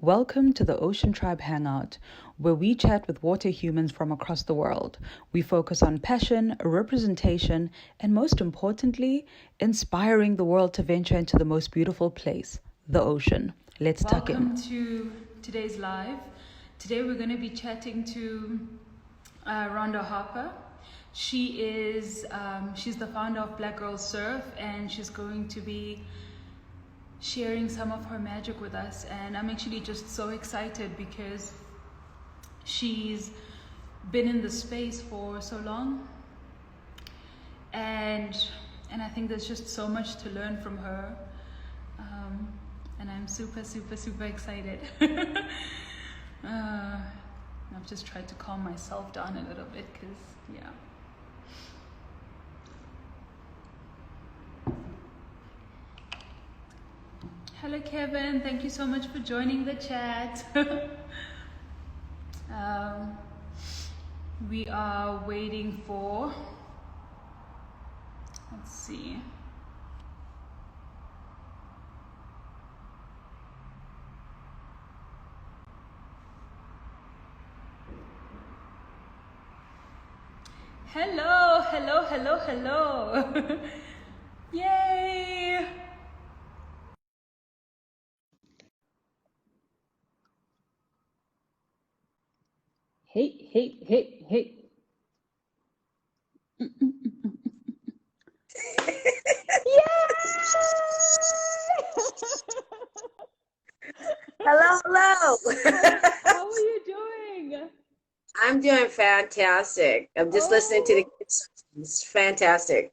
Welcome to the Ocean Tribe Hangout, where we chat with water humans from across the world. We focus on passion, representation, and most importantly, inspiring the world to venture into the most beautiful place, the ocean. Let's tuck in. Welcome to today's live. Today we're going to be chatting to Rhonda Harper. She's the founder of Black Girl Surf, and she's going to be sharing some of her magic with us. And I'm actually just so excited because she's been in the space for so long, and I think there's just so much to learn from her. And I'm super excited. I've just tried to calm myself down a little bit because, yeah. Hello, Kevin. Thank you so much for joining the chat. We are waiting for, let's see. Hello. Yay! Hey. Hello. How are you doing? I'm doing fantastic. I'm just listening to the kids. It's fantastic.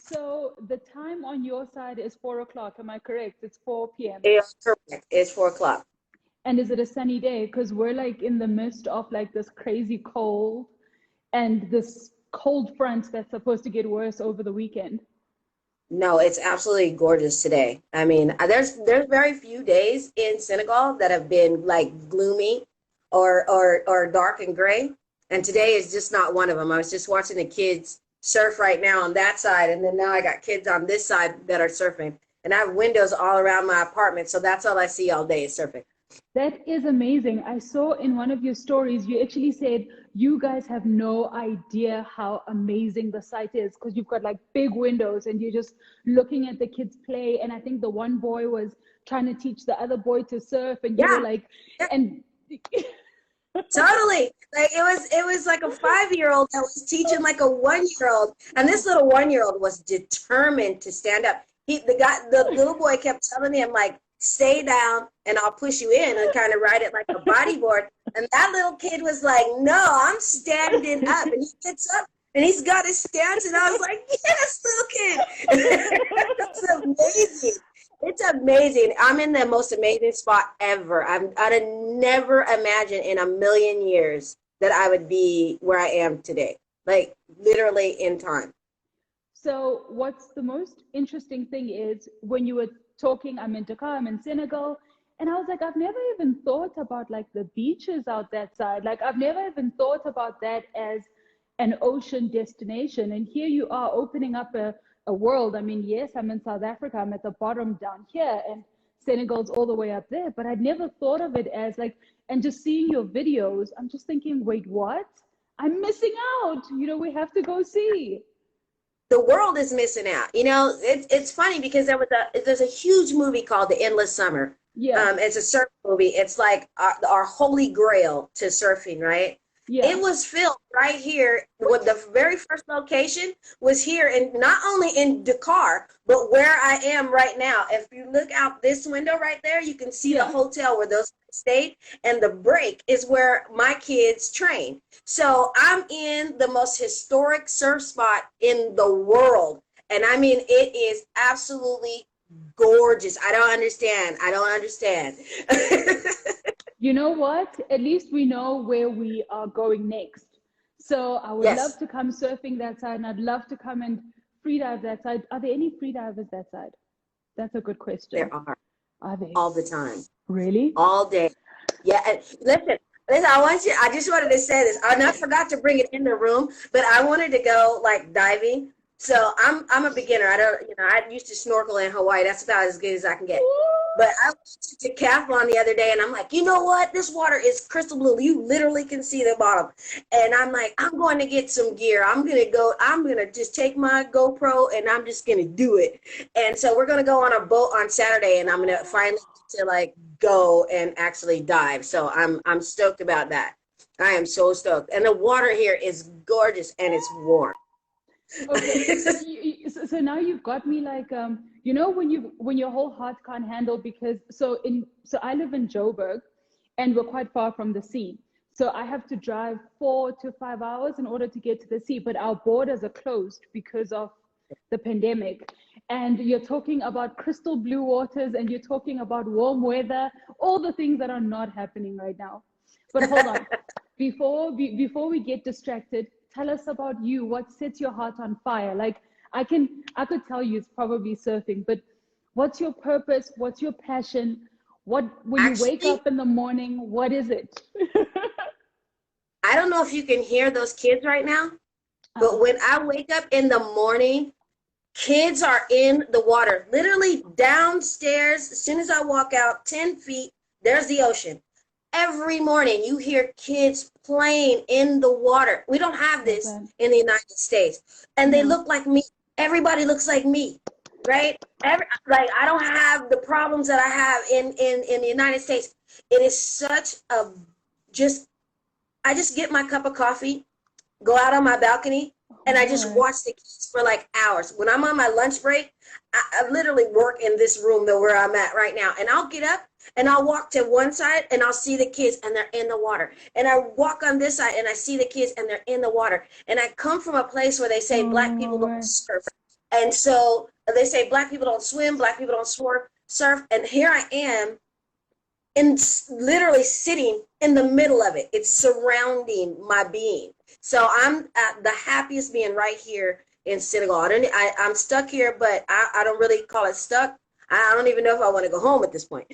So the time on your side is 4 o'clock. Am I correct? It's 4 p.m. It's correct. It's 4 o'clock. And is it a sunny day? Because we're like in the midst of like this crazy cold and this cold front that's supposed to get worse over the weekend. No, it's absolutely gorgeous today. I mean, there's very few days in Senegal that have been like gloomy or dark and gray. And today is just not one of them. I was just watching the kids surf right now on that side. And then now I got kids on this side that are surfing. And I have windows all around my apartment. So that's all I see all day is surfing. That is amazing. I saw in one of your stories, you actually said you guys have no idea how amazing the site is because you've got like big windows and you're just looking at the kids play. And I think the one boy was trying to teach the other boy to surf, and you were like, and totally. Like it was like a 5-year-old that was teaching like a 1-year-old, and this little 1-year-old was determined to stand up. The little boy kept telling him like, stay down and I'll push you in, and kind of ride it like a bodyboard. And that little kid was like, no, I'm standing up. And he gets up and he's got his stance. And I was like, yes, little kid. It's amazing. It's amazing. I'm in the most amazing spot ever. I'd never imagined in a million years that I would be where I am today, like literally in time. So what's the most interesting thing is when you were talking, I'm in Dakar, I'm in Senegal, and I was like, I've never even thought about like the beaches out that side. Like I've never even thought about that as an ocean destination. And here you are opening up a world. I mean, yes, I'm in South Africa, I'm at the bottom down here, and Senegal's all the way up there, but I'd never thought of it as like, and just seeing your videos, I'm just thinking, wait, what? I'm missing out. You know, we have to go see. The world is missing out. You know, it's funny because there's a huge movie called The Endless Summer. Yeah. It's a surf movie. It's like our holy grail to surfing, right? Yeah. It was filmed right here. With the very first location was here, and not only in Dakar, but where I am right now. If you look out this window right there, you can see the hotel where those stayed, and the break is where my kids train. So I'm in the most historic surf spot in the world, and I mean it is absolutely gorgeous. I don't understand. You know what? At least we know where we are going next. So I would love to come surfing that side, and I'd love to come and freedive that side. Are there any freedivers that side? That's a good question. There are. Are they? All the time. Really? All day. Yeah. And listen, I just wanted to say this. I forgot to bring it in the room, but I wanted to go like diving So I'm a beginner. I used to snorkel in Hawaii. That's about as good as I can get. But I went to decathlon the other day, and I'm like, you know what? This water is crystal blue. You literally can see the bottom. And I'm like, I'm going to get some gear. I'm gonna just take my GoPro, and I'm just gonna do it. And so we're gonna go on a boat on Saturday, and I'm gonna finally get to like go and actually dive. So I'm stoked about that. I am so stoked. And the water here is gorgeous, and it's warm. Okay, so now you've got me like when your whole heart can't handle, because so I live in Joburg, and we're quite far from the sea. So I have to drive 4 to 5 hours in order to get to the sea, but our borders are closed because of the pandemic. And you're talking about crystal blue waters, and you're talking about warm weather, all the things that are not happening right now. But hold on, before we get distracted, tell us about you. What sets your heart on fire? Like I could tell you it's probably surfing, but what's your purpose? What's your passion? When you wake up in the morning, what is it? I don't know if you can hear those kids right now, but when I wake up in the morning, kids are in the water, literally downstairs. As soon as I walk out 10 feet, there's the ocean. Every morning you hear kids playing in the water. We don't have this in the United States. And they look like me. Everybody looks like me, right? Like I don't have the problems that I have in the United States. It is such a I just get my cup of coffee, go out on my balcony, and I just watch the kids for like hours. When I'm on my lunch break, I literally work in this room where I'm at right now. And I'll get up and I'll walk to one side and I'll see the kids and they're in the water. And I walk on this side and I see the kids and they're in the water. And I come from a place where they say Black people don't surf. And so they say Black people don't swim, Black people don't surf. And here I am, and literally sitting in the middle of it. It's surrounding my being. So I'm the happiest being right here in Senegal. I'm stuck here, but I don't really call it stuck. I don't even know if I want to go home at this point.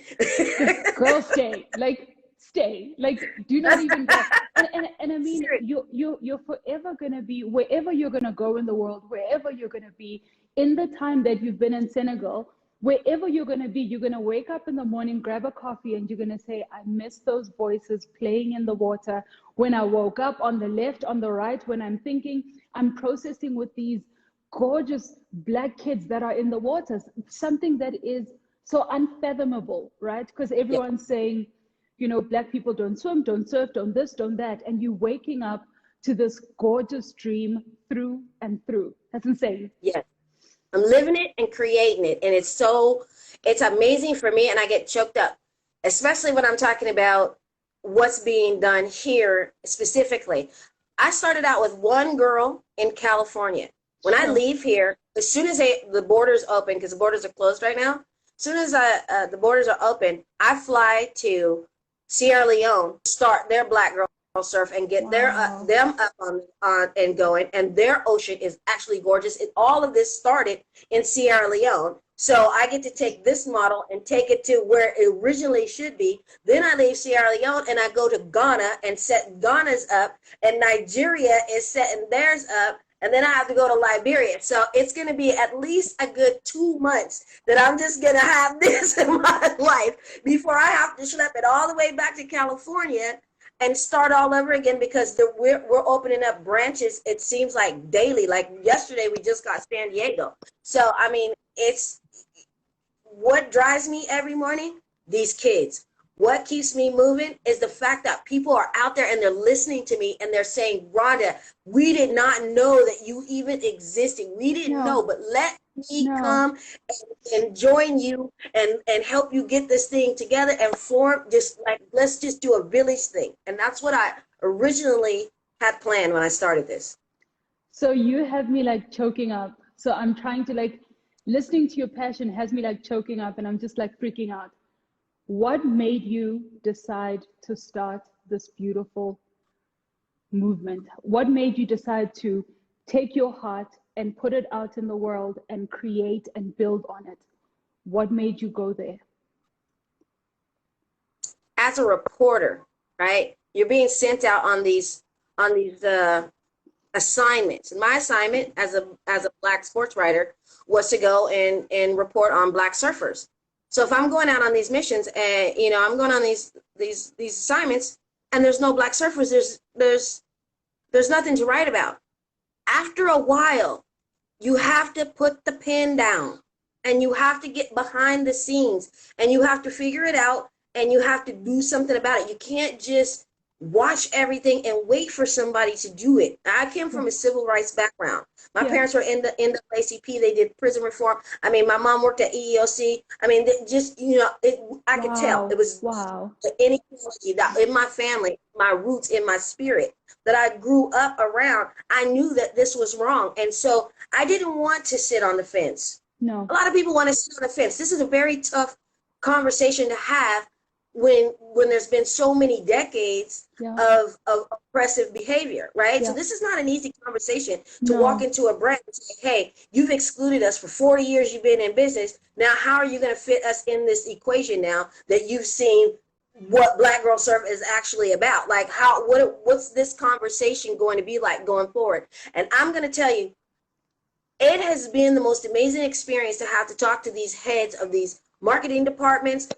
Girl, stay. Like, do not even go. And I mean, you're forever going to be, wherever you're going to go in the world, wherever you're going to be, in the time that you've been in Senegal, wherever you're going to be, you're going to wake up in the morning, grab a coffee, and you're going to say, I miss those voices playing in the water. When I woke up, on the left, on the right, when I'm thinking, I'm processing with these gorgeous Black kids that are in the waters, something that is so unfathomable, right? Because everyone's saying, Black people don't swim, don't surf, don't this, don't that. And you waking up to this gorgeous dream through and through. That's insane. Yes. I'm living it and creating it. And it's amazing for me, and I get choked up, especially when I'm talking about what's being done here specifically. I started out with one girl in California. When I leave here, as soon as the borders open, because the borders are closed right now, as soon as the borders are open, I fly to Sierra Leone, start their Black girl surf and get them up on and going, and their ocean is actually gorgeous. All of this started in Sierra Leone, so I get to take this model and take it to where it originally should be. Then I leave Sierra Leone and I go to Ghana and set Ghana's up, and Nigeria is setting theirs up, and then I have to go to Liberia. So it's going to be at least a good 2 months that I'm just going to have this in my life before I have to schlep it all the way back to California and start all over again, because we're opening up branches, it seems like daily. Like yesterday, we just got San Diego. So, I mean, it's what drives me every morning, these kids. What keeps me moving is the fact that people are out there and they're listening to me and they're saying, Rhonda, we did not know that you even existed. We didn't know, but let me come and join you and help you get this thing together and form, just like, let's just do a village thing. And that's what I originally had planned when I started this. So you have me like choking up. So I'm trying to listening to your passion has me like choking up, and I'm just like freaking out. What made you decide to start this beautiful movement? What made you decide to take your heart and put it out in the world and create and build on it? What made you go there? As a reporter, right? You're being sent out on these assignments. My assignment as a Black sports writer was to go and report on Black surfers. So if I'm going out on these missions and I'm going on these assignments and there's no Black surfers, there's nothing to write about. After a while, you have to put the pen down and you have to get behind the scenes and you have to figure it out and you have to do something about it. You can't just watch everything and wait for somebody to do it. I came from a civil rights background. My parents were in the NAACP. They did prison reform. I mean, my mom worked at EEOC. I mean, I could tell it was the inequality that in my family, my roots, in my spirit that I grew up around. I knew that this was wrong, and so I didn't want to sit on the fence. No, a lot of people want to sit on the fence. This is a very tough conversation to have when there's been so many decades of oppressive behavior, right? So this is not an easy conversation to walk into a brand and say, hey, you've excluded us for 40 years, you've been in business. Now, how are you going to fit us in this equation now that you've seen what Black Girl Surf is actually about? Like, what's this conversation going to be like going forward? And I'm going to tell you, it has been the most amazing experience to have to talk to these heads of these marketing departments,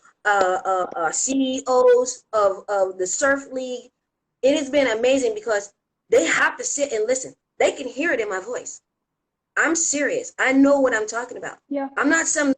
CEOs of the Surf League. It has been amazing because they have to sit and listen. They can hear it in my voice. I'm serious. I know what I'm talking about. Yeah. I'm not some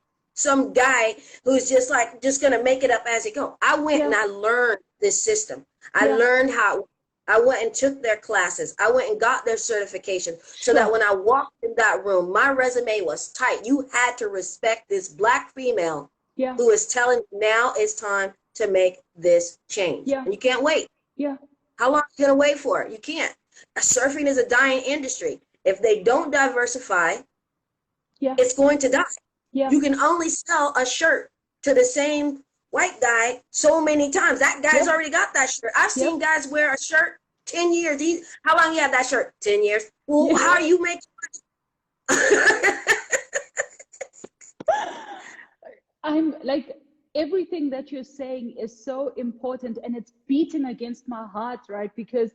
guy who's just gonna make it up as he go. I went and I learned this system. I learned how. I went and took their classes. I went and got their certification so that when I walked in that room, my resume was tight. You had to respect this Black female who is telling you now it's time to make this change. Yeah. And you can't wait. Yeah. How long are you going to wait for it? You can't. Surfing is a dying industry. If they don't diversify, it's going to die. Yeah. You can only sell a shirt to the same white guy so many times. That guy's already got that shirt. I've seen guys wear a shirt 10 years. How long you have that shirt? 10 years. Well, how are you making money? I'm like, everything that you're saying is so important and it's beating against my heart, right? Because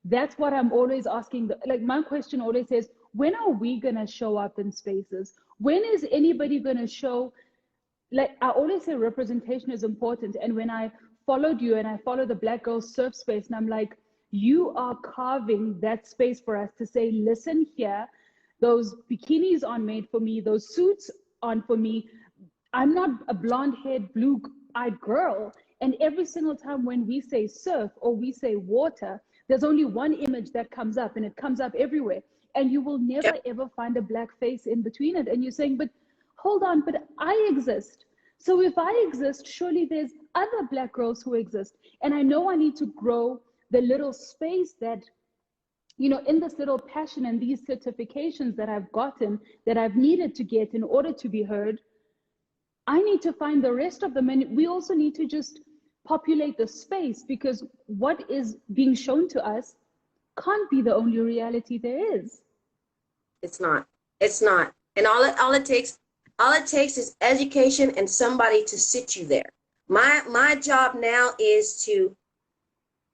that's what I'm always asking. Like, my question always is, when are we going to show up in spaces? When is anybody going to show? Like, I always say representation is important. And when I followed you and I follow the Black Girls Surf space, and I'm like, you are carving that space for us to say, listen here, those bikinis aren't made for me. Those suits aren't for me. I'm not a blonde-haired, blue-eyed girl. And every single time when we say surf or we say water, there's only one image that comes up, and it comes up everywhere. And you will never, ever find a Black face in between it. And you're saying, but hold on, but I exist. So if I exist, surely there's other Black girls who exist. And I know I need to grow the little space that, in this little passion and these certifications that I've gotten, that I've needed to get in order to be heard, I need to find the rest of them. And we also need to just populate the space, because what is being shown to us can't be the only reality there is. It's not. And all it takes is education and somebody to sit you there. My job now is to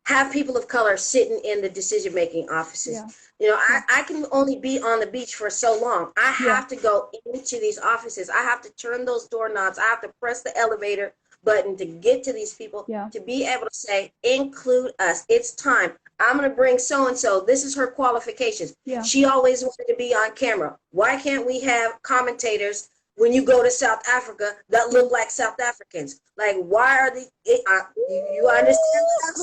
have people of color sitting in the decision-making offices. I can only be on the beach for so long. I have to go into these offices. I have to turn those doorknobs. I have to press the elevator button to get to these people, to be able to say, include us. It's time. I'm going to bring so-and-so. This is her qualifications. She always wanted to be on camera. Why can't we have commentators when you go to South Africa that look like South Africans? Like, why are they? You understand that?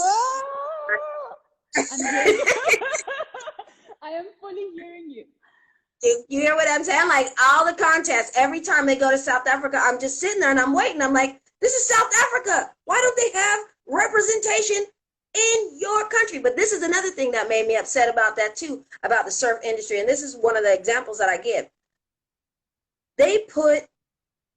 I am fully hearing you. You hear what I'm saying? Like, all the contests, every time they go to South Africa, I'm just sitting there and I'm waiting. I'm like, this is South Africa. Why don't they have representation in your country? But this is another thing that made me upset about that too, about the surf industry. And this is one of the examples that I give. They put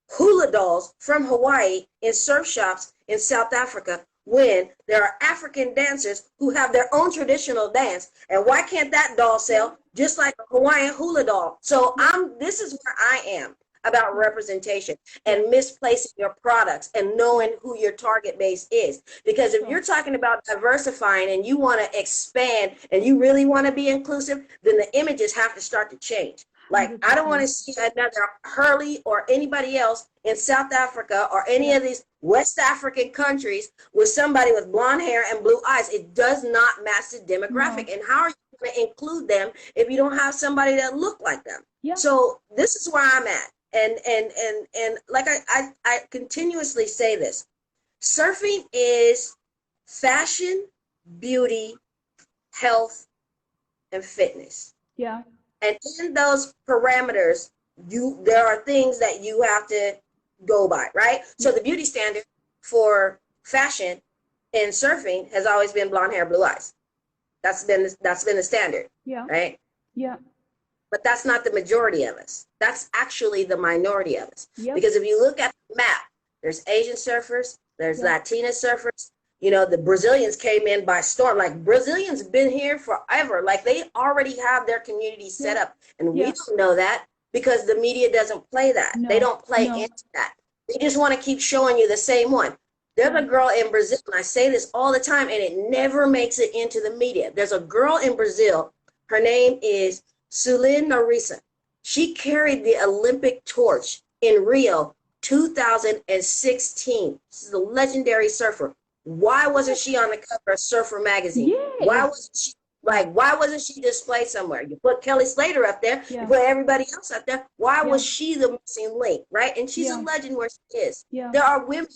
hula dolls from Hawaii in surf shops in South Africa when there are African dancers who have their own traditional dance. And why can't that doll sell just like a Hawaiian hula doll? So this is where I am. about representation and misplacing your products and knowing who your target base is. Because if you're talking about diversifying and you want to expand and you really want to be inclusive, then the images have to start to change. Like, I don't want to see another Hurley or anybody else in South Africa or any of these West African countries with somebody with blonde hair and blue eyes. It does not match the demographic. And how are you going to include them if you don't have somebody that look like them? So this is where I'm at. And like I continuously say this, surfing is fashion, beauty, health, and fitness. And in those parameters, there are things that you have to go by, right? So the beauty standard for fashion in surfing has always been blonde hair, blue eyes. That's been the standard, right? But that's not the majority of us. That's actually the minority of us. Because if you look at the map, there's Asian surfers, there's Latina surfers. You know, the Brazilians came in by storm. Like, Brazilians have been here forever. Like, they already have their community set up. And we don't know that because the media doesn't play that. They don't play into that. They just want to keep showing you the same one. There's a girl in Brazil, and I say this all the time, and it never makes it into the media. There's a girl in Brazil. Her name is Suelen Narissa. She carried the Olympic torch in Rio 2016. She's a legendary surfer. Why wasn't she on the cover of Surfer magazine? Why wasn't she displayed somewhere? You put Kelly Slater up there, you put everybody else up there. Why was she the missing link, right? And she's a legend where she is. There are women.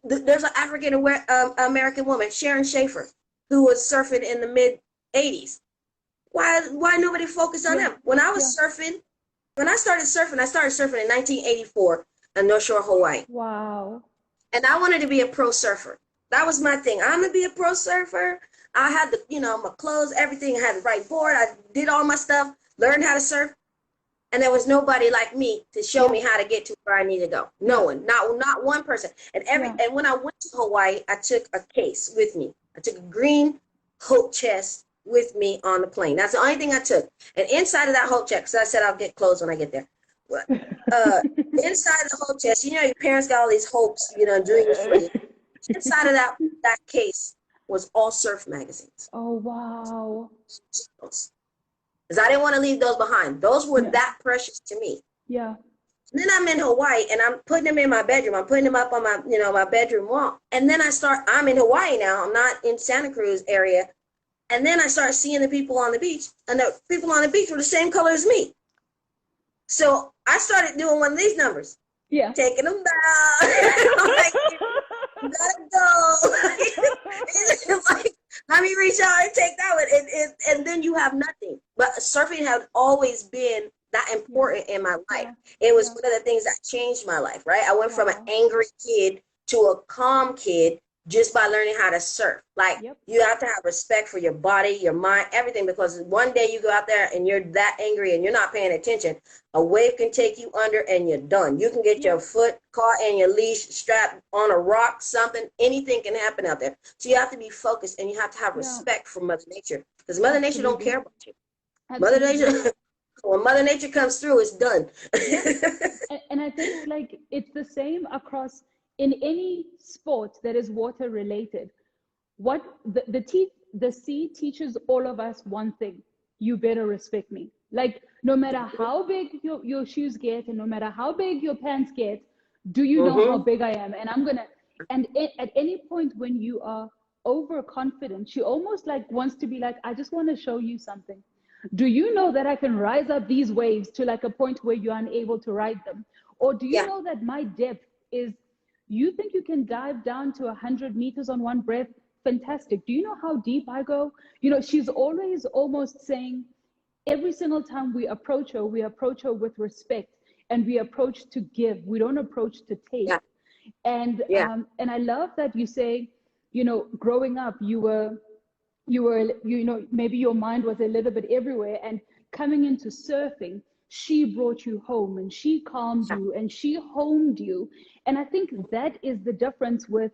There's an African American woman, Sharon Schaefer, who was surfing in the mid 80s. Why nobody focused on them? When I was surfing, when I started surfing in 1984 in North Shore, Hawaii. Wow. And I wanted to be a pro surfer. That was my thing. I'm gonna be a pro surfer. I had my clothes, everything. I had the right board. I did all my stuff, learned how to surf. And there was nobody like me to show me how to get to where I need to go. No one, not one person. And when I went to Hawaii, I took a case with me. I took a green Hope chest with me on the plane. That's the only thing I took. And inside of that Hope chest, because I said I'll get clothes when I get there. But, inside the Hope chest, your parents got all these hopes, dreams for you. Inside of that case was all surf magazines. Oh, wow. Because I didn't want to leave those behind. Those were that precious to me. Yeah. And then I'm in Hawaii and I'm putting them in my bedroom. I'm putting them up on my, my bedroom wall. And then I'm in Hawaii now. I'm not in Santa Cruz area. And then I start seeing the people on the beach. And the people on the beach were the same color as me. So I started doing one of these numbers. Yeah. Taking them down. I'm like, gotta go. It's like, let me reach out and take that one. And then you have nothing. But surfing had always been that important in my life. It was one of the things that changed my life, right? I went from an angry kid to a calm kid just by learning how to surf. Like, you have to have respect for your body, your mind, everything, because one day you go out there and you're that angry and you're not paying attention, a wave can take you under and you're done. You can get your foot caught in your leash, strapped on a rock, something, anything can happen out there. So you have to be focused and you have to have respect for Mother Nature, because Mother Nature don't care about you. Mother Nature, when Mother Nature comes through, it's done. And I think like it's the same across in any sport that is water related. What the sea teaches all of us one thing: you better respect me. Like, no matter how big your shoes get and no matter how big your pants get, do you know how big I am? And at any point when you are overconfident, she almost like wants to be like, I just want to show you something. Do you know that I can rise up these waves to like a point where you're unable to ride them? Or do you know that my depth is, you think you can dive down to 100 meters on one breath? Fantastic. Do you know how deep I go? She's always almost saying, every single time we approach her with respect, and we approach to give. We don't approach to take. Yeah. And I love that you say, growing up, you were, maybe your mind was a little bit everywhere, and coming into surfing, she brought you home and she calmed you and she homed you. And I think that is the difference with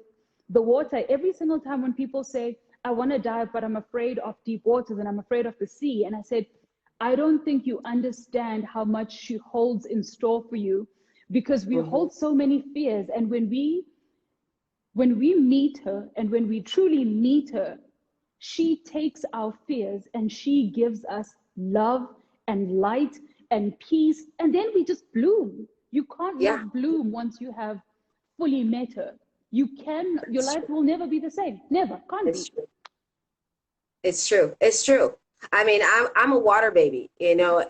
the water. Every single time when people say, I want to dive, but I'm afraid of deep waters and I'm afraid of the sea. And I said, I don't think you understand how much she holds in store for you. because we Mm-hmm. hold so many fears. And when we meet her, and when we truly meet her, she takes our fears and she gives us love and light and peace. And then we just bloom. You can't Yeah, not bloom once you have fully met her. Your it's life true. will never be the same. Never, can't It's be. true. It's true. It's true. I mean, I'm a water baby. You know,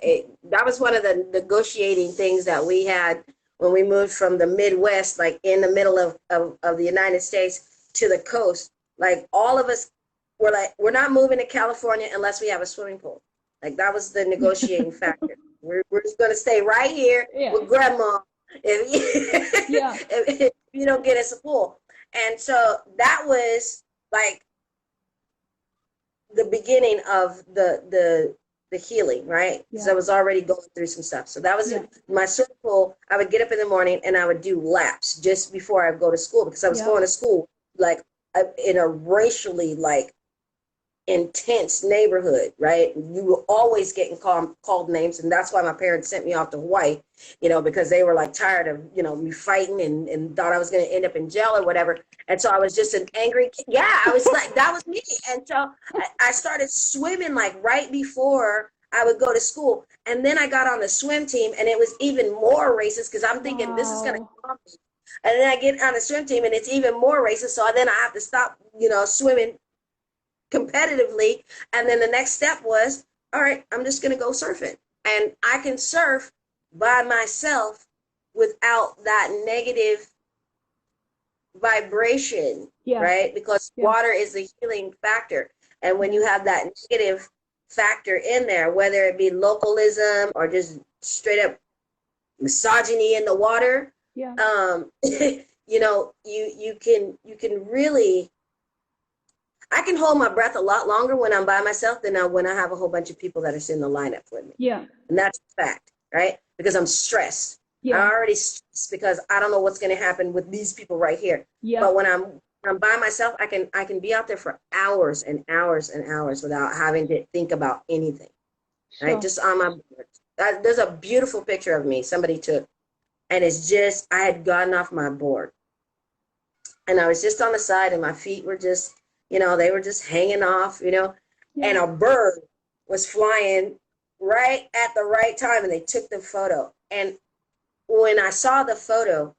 that was one of the negotiating things that we had when we moved from the Midwest, like in the middle of the United States, to the coast. Like all of us were like, we're not moving to California unless we have a swimming pool. Like that was the negotiating factor. We're just going to stay right here Yeah, with grandma if you, yeah, if you don't get us a pool. And so that was like the beginning of the healing, right? Because yeah, I was already going through some stuff. So that was yeah, my circle. I would get up in the morning and I would do laps just before I would go to school, because I was yeah, going to school like in a racially like intense neighborhood, right? You were always getting called names, and that's why my parents sent me off to Hawaii, you know, because they were like tired of, you know, me fighting and thought I was going to end up in jail or whatever. And so I was just an angry kid. Yeah, I was like, that was me. And so I started swimming like right before I would go to school. And then I got on the swim team, and it was even more racist because I'm thinking this is going to wow, harm me. And then I get on the swim team and it's even more racist. So then I have to stop, you know, swimming competitively. And then the next step was, all right, I'm just going to go surfing. And I can surf by myself without that negative vibration, yeah, right? Because yeah, water is the healing factor. And when you have that negative factor in there, whether it be localism or just straight up misogyny in the water, yeah, you know, you can really, I can hold my breath a lot longer when I'm by myself than when I have a whole bunch of people that are sitting in the lineup with me. yeah, And that's a fact, right? Because I'm stressed. I yeah, already stressed because I don't know what's going to happen with these people right here. yeah, But when I'm by myself, I can be out there for hours and hours and hours without having to think about anything, right? sure, Just on my board. There's a beautiful picture of me somebody took, and it's just, I had gotten off my board and I was just on the side and my feet were just, you know, they were just hanging off, you know, and yeah, a bird was flying right at the right time and they took the photo. And when I saw the photo,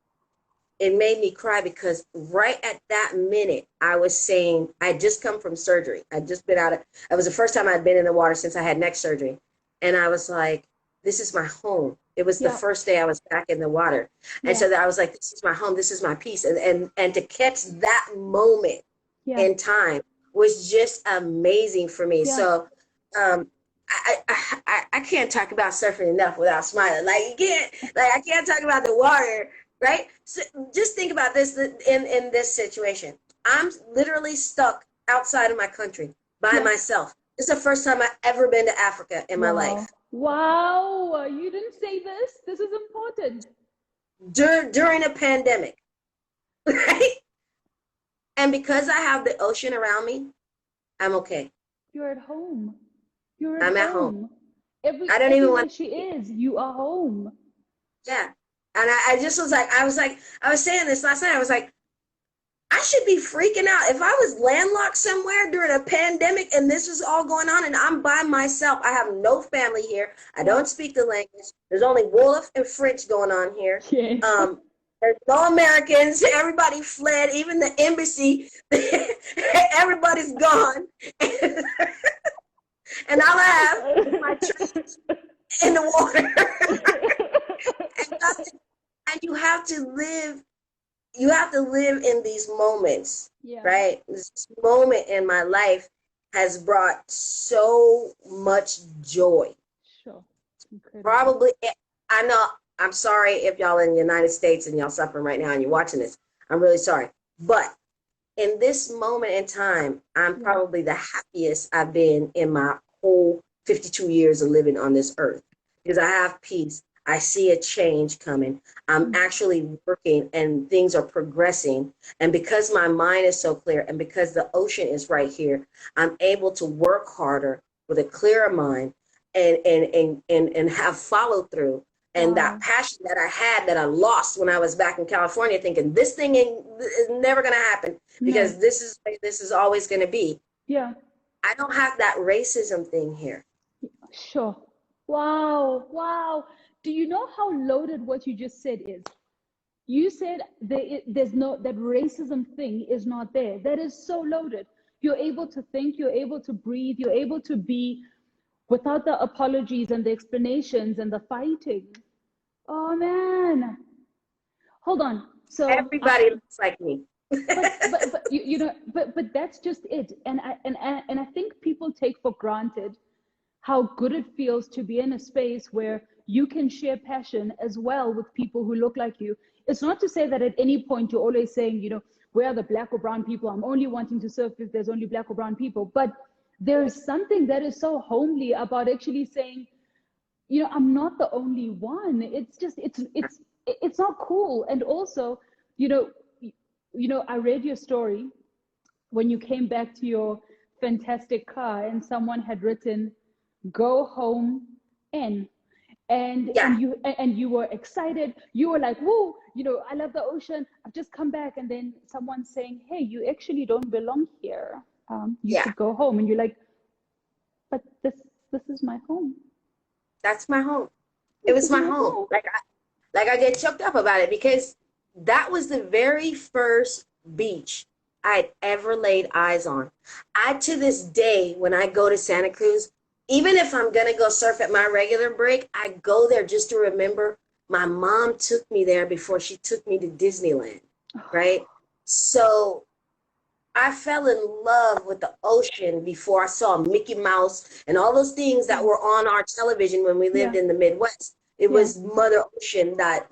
it made me cry because right at that minute, I was saying, I had just come from surgery. I'd just been out of, it was the first time I'd been in the water since I had neck surgery. And I was like, this is my home. It was the yeah, first day I was back in the water. And yeah, so I was like, this is my home. This is my peace. And to catch that moment yeah, in time was just amazing for me. yeah, So um, I can't talk about surfing enough without smiling. Like you can't, like I can't talk about the water, right? So just think about this in this situation. I'm literally stuck outside of my country by yeah. myself. It's the first time I've ever been to Africa in my Wow, life. wow, you didn't say this. This is important. During a pandemic, right? And because I have the ocean around me, I'm okay. You're at home. You're at I'm at home. home. I don't even Everywhere want she to leave. is, you are home. Yeah. And I just was like, I was saying this last night. I was like, I should be freaking out if I was landlocked somewhere during a pandemic and this is all going on and I'm by myself. I have no family here. I Yeah. don't speak the language. There's only Wolof and French going on here. Yes. There's no Americans. Everybody fled. Even the embassy. Everybody's gone. And all I have is my trees in the water. And you have to live in these moments, Yeah. right? This moment in my life has brought so much joy. Sure. Incredible. Probably, I know, I'm sorry if y'all in the United States and y'all suffering right now and you're watching this. I'm really sorry. But in this moment in time, I'm probably the happiest I've been in my whole 52 years of living on this earth because I have peace. I see a change coming. I'm actually working and things are progressing. And because my mind is so clear and because the ocean is right here, I'm able to work harder with a clearer mind and have follow through And that passion that I had that I lost when I was back in California, thinking this thing is never going to happen because this is always going to be. Yeah. I don't have that racism thing here. Sure. Wow. Wow. Do you know how loaded what you just said is? You said there's no, that racism thing is not there. That is so loaded. You're able to think, you're able to breathe, you're able to be without the apologies and the explanations and the fighting. Oh man. Hold on. So everybody looks like me. but you know, but that's just it. And I think people take for granted how good it feels to be in a space where you can share passion as well with people who look like you. It's not to say that at any point you're always saying, you know, where are the black or brown people? I'm only wanting to surf if there's only black or brown people. But there is something that is so homely about actually saying, you know, I'm not the only one. It's just, it's not cool. And also, you know, I read your story when you came back to your fantastic car and someone had written, "Go home and you were excited. You were like, woo, you know, I love the ocean. I've just come back. And then someone saying, hey, you actually don't belong here. You should go home. And you're like, but this is my home. That's my home. It was my home. Like I get choked up about it because that was the very first beach I'd ever laid eyes on. To this day, when I go to Santa Cruz, even if I'm going to go surf at my regular break, I go there just to remember my mom took me there before she took me to Disneyland, right? So I fell in love with the ocean before I saw Mickey Mouse and all those things that were on our television when we lived in the Midwest. It was Mother Ocean that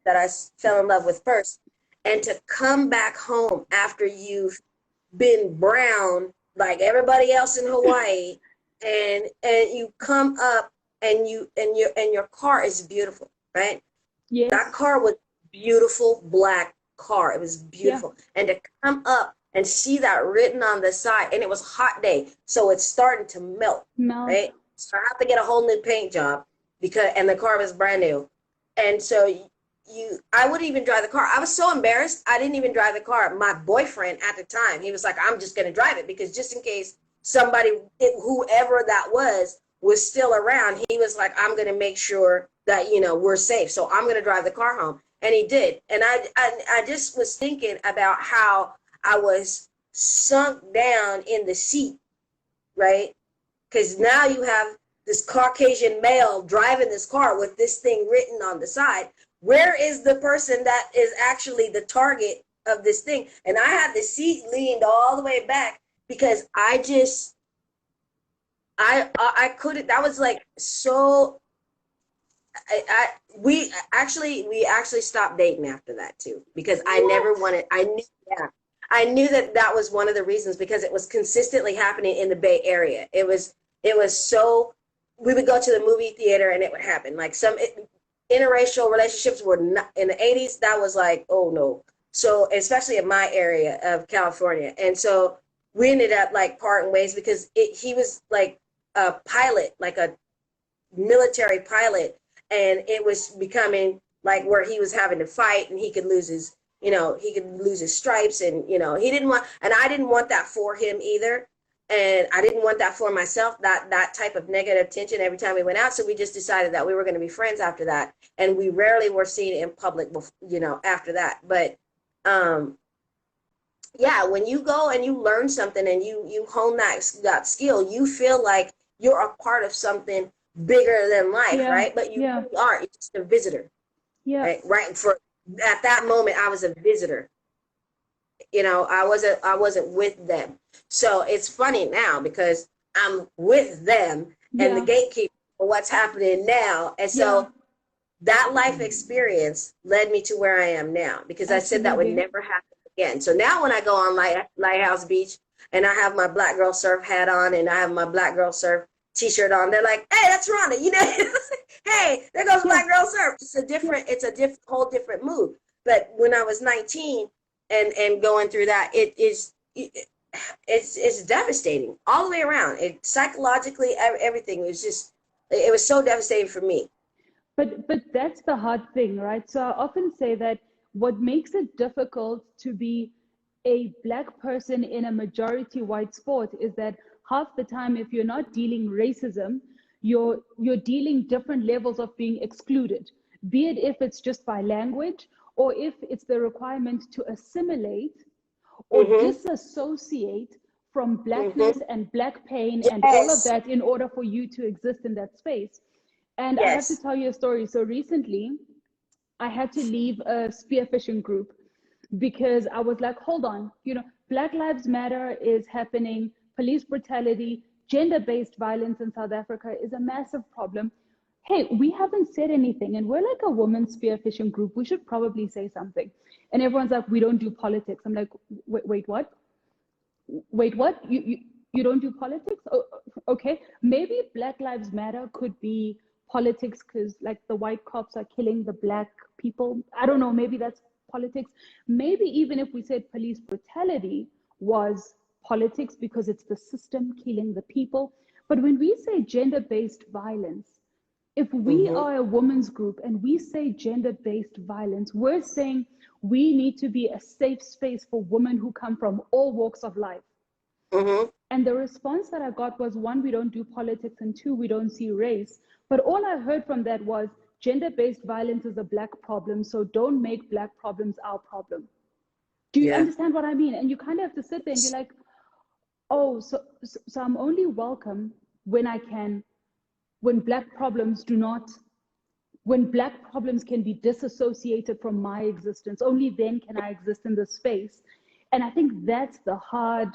I fell in love with first. And to come back home after you've been brown like everybody else in Hawaii, and you come up and your car is beautiful, right? Yes. That car was beautiful black car. It was beautiful. And to come up and see that written on the side, and it was a hot day, so it's starting to melt. Right? So I have to get a whole new paint job and the car was brand new. And so I wouldn't even drive the car. I was so embarrassed. I didn't even drive the car. My boyfriend at the time, he was like, I'm just going to drive it because just in case somebody, whoever that was still around, he was like, I'm going to make sure that, you know, we're safe. So I'm going to drive the car home. And he did. And I just was thinking about how I was sunk down in the seat, right? Because now you have this Caucasian male driving this car with this thing written on the side. Where is the person that is actually the target of this thing? And I had the seat leaned all the way back because I couldn't, that was like so, we actually stopped dating after that too, because I never wanted, I knew that was one of the reasons, because it was consistently happening in the Bay Area. It was so, we would go to the movie theater and it would happen. Like interracial relationships were not, in the 80s, that was like, oh no. So especially in my area of California. And so we ended up like parting ways because he was like a pilot, like a military pilot. And it was becoming like where he was having to fight and he could lose his, he could lose his stripes, and, he didn't want, and I didn't want that for him either. And I didn't want that for myself, that type of negative tension every time we went out. So we just decided that we were going to be friends after that. And we rarely were seen in public, after that. But yeah, when you go and you learn something and you hone that skill, you feel like you're a part of something bigger than life, right? But you really aren't. You're just a visitor. Yeah. Right. At that moment, I was a visitor. I wasn't with them. So it's funny now because I'm with them and the gatekeeper for what's happening now. And so that life experience led me to where I am now, because I said that would never happen again. So now when I go on Lighthouse Beach and I have my Black Girl Surf hat on and I have my Black Girl Surf t-shirt on, they're like, hey, that's Rhonda, hey, there goes Black Girl Surf. It's a whole different mood. But when I was 19 and going through that, it's devastating all the way around. Psychologically, everything was it was so devastating for me. But that's the hard thing, right? So I often say that what makes it difficult to be a Black person in a majority white sport is that half the time, if you're not dealing racism, you're dealing different levels of being excluded, be it if it's just by language or if it's the requirement to assimilate or disassociate from Blackness and Black pain and all of Yes. that in order for you to exist in that space. And I have to Yes. tell you a story. So recently, I had to leave a spearfishing group because I was like, hold on, Black Lives Matter is happening, police brutality, gender-based violence in South Africa is a massive problem. Hey, we haven't said anything, and we're like a women's spearfishing group. We should probably say something. And everyone's like, we don't do politics. I'm like, wait, what? Wait, what? You don't do politics? Oh, okay. Maybe Black Lives Matter could be politics because like the white cops are killing the Black people. I don't know. Maybe that's politics. Maybe even if we said police brutality was politics because it's the system killing the people. But when we say gender-based violence, if we are a women's group and we say gender-based violence, we're saying we need to be a safe space for women who come from all walks of life. And the response that I got was, one, we don't do politics, and two, we don't see race. But all I heard from that was gender-based violence is a Black problem, so don't make Black problems our problem. Do you understand what I mean? And you kind of have to sit there and be like, oh, so I'm only welcome when Black problems when Black problems can be disassociated from my existence. Only then can I exist in this space. And I think that's the hard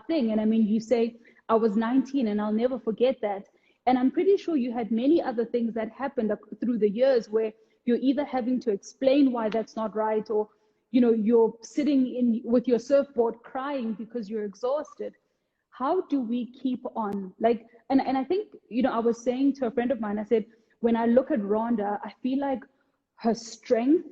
thing. And I mean, you say I was 19 and I'll never forget that. And I'm pretty sure you had many other things that happened through the years where you're either having to explain why that's not right, or, you're sitting with your surfboard crying because you're exhausted. How do we keep on? Like, and I think, I was saying to a friend of mine, I said, when I look at Rhonda, I feel like her strength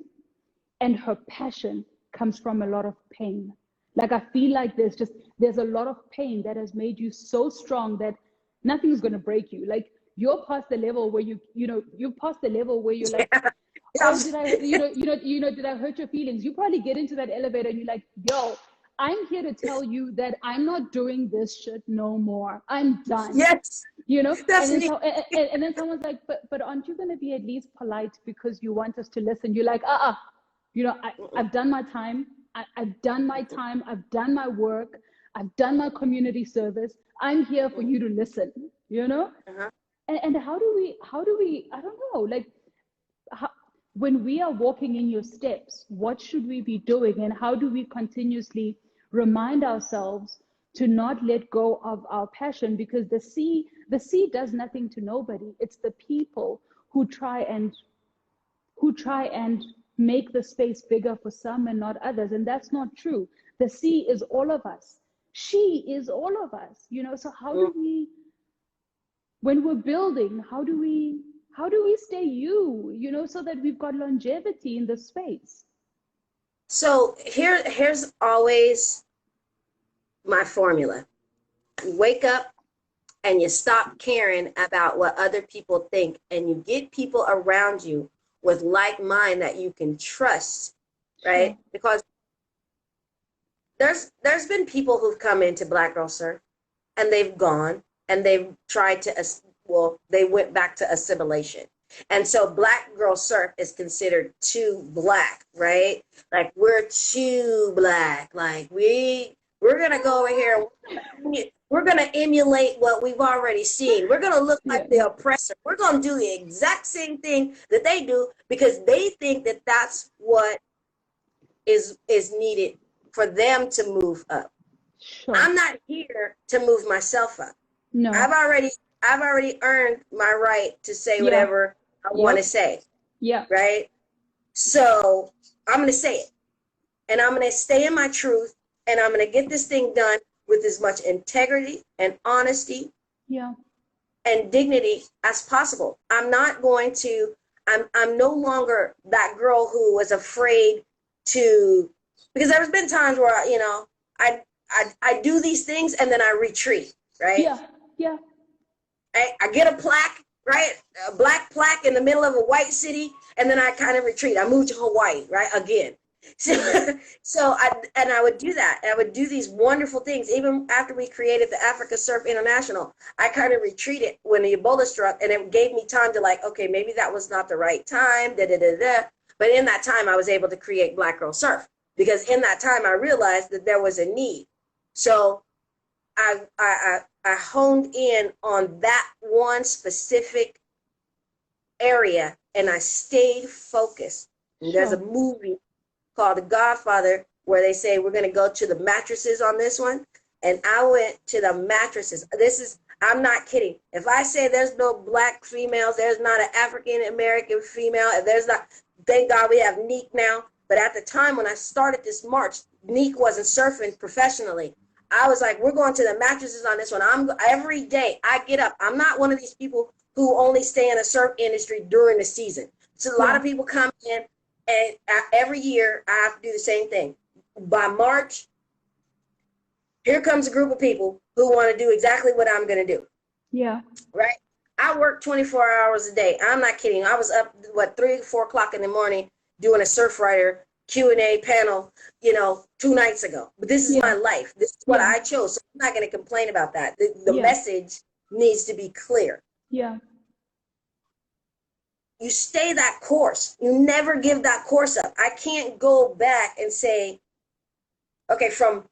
and her passion comes from a lot of pain. Like, I feel like there's a lot of pain that has made you so strong that nothing's going to break you. Like, you're past the level where you're past the level where you're like, oh, did I hurt your feelings? You probably get into that elevator and you're like, yo, I'm here to tell you that I'm not doing this shit no more. I'm done. Yes. That's and me. And then someone's like, but aren't you going to be at least polite because you want us to listen? You're like, I've done my time. I've done my time. I've done my work. I've done my community service. I'm here for you to listen, And how do we, I don't know, like, when we are walking in your steps, what should we be doing? And how do we continuously remind ourselves to not let go of our passion? Because the sea does nothing to nobody. It's the people who try and make the space bigger for some and not others. And that's not true. The sea is all of us. She is all of us, So how do we, when we're building, how do we stay you, so that we've got longevity in the space? So here's always my formula. You wake up and you stop caring about what other people think, and you get people around you with like mind that you can trust, right? Sure. Because there's been people who've come into Black Girl Surf and they've gone and they've tried to, they went back to assimilation. And so Black Girl Surf is considered too Black, right? Like, we're too Black. Like, we're going to go over here and we're going to emulate what we've already seen. We're going to look like the oppressor. We're going to do the exact same thing that they do because they think that that's what is needed for them to move up. Sure. I'm not here to move myself up. No. I've already earned my right to say whatever I want to say. Yeah. Right? So I'm going to say it. And I'm going to stay in my truth. And I'm going to get this thing done with as much integrity and honesty and dignity as possible. I'm not going to, I'm no longer that girl who was afraid to, because there's been times where, I do these things and then I retreat, right? Yeah, yeah. I get a plaque right? A black plaque in the middle of a white city, and then I kind of retreat. I moved to Hawaii, right? Again. So I would do that. And I would do these wonderful things. Even after we created the Africa Surf International, I kind of retreated when the Ebola struck, and it gave me time to like, okay, maybe that was not the right time, da da da da. But in that time, I was able to create Black Girl Surf, because in that time, I realized that there was a need. So I honed in on that one specific area, and I stayed focused. And there's a movie called The Godfather where they say we're going to go to the mattresses on this one, and I went to the mattresses. I'm not kidding. If I say there's no black females, there's not an African American female, if there's not, thank God we have Neek now. But at the time when I started this march, Neek wasn't surfing professionally. I was like, we're going to the mattresses on this one. Every day I get up. I'm not one of these people who only stay in the surf industry during the season. So a lot of people come in, and every year I have to do the same thing. By March, here comes a group of people who want to do exactly what I'm going to do. Yeah. Right? I work 24 hours a day. I'm not kidding. I was up, 3, 4 o'clock in the morning doing a surf writer Q&A panel, 2 nights ago. But this is my life. This is what I chose. So I'm not going to complain about that. The message needs to be clear. Yeah. You stay that course. You never give that course up. I can't go back and say, okay, from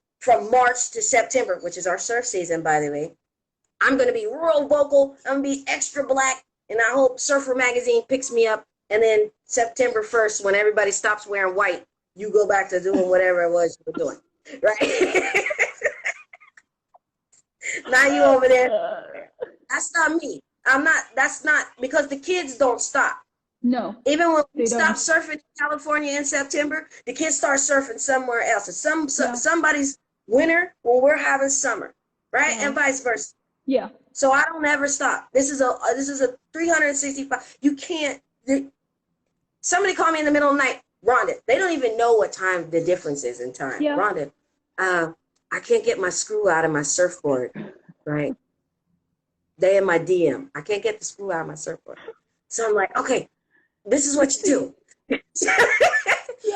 March to September, which is our surf season, by the way, I'm going to be real vocal. I'm going to be extra black. And I hope Surfer Magazine picks me up. And then September 1st, when everybody stops wearing white, you go back to doing whatever it was you were doing. Right? Now you over there. That's not me. That's not, because the kids don't stop. No. Even when we stop surfing in California in September, the kids start surfing somewhere else. It's somebody's winter when we're having summer, right? And vice versa. Yeah. So I don't ever stop. This is a 365. You can't. Somebody called me in the middle of the night, Rhonda. They don't even know what time the difference is in time. Yeah. Rhonda, I can't get my screw out of my surfboard, right? They in my DM. I can't get the screw out of my surfboard. So I'm like, okay, this is what you do.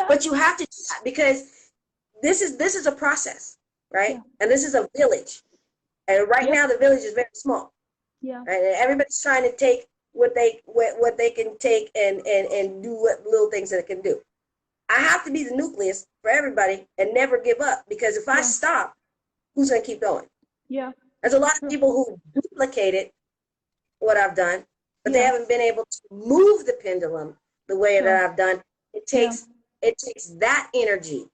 But you have to do that, because this is a process, right? Yeah. And this is a village. And right now the village is very small. Yeah. Right? And everybody's trying to take what they can take and do what little things that it can do. I have to be the nucleus for everybody and never give up, because if I stop, who's going to keep going? Yeah. There's a lot of people who duplicated what I've done, but they haven't been able to move the pendulum the way that I've done. It takes that energy,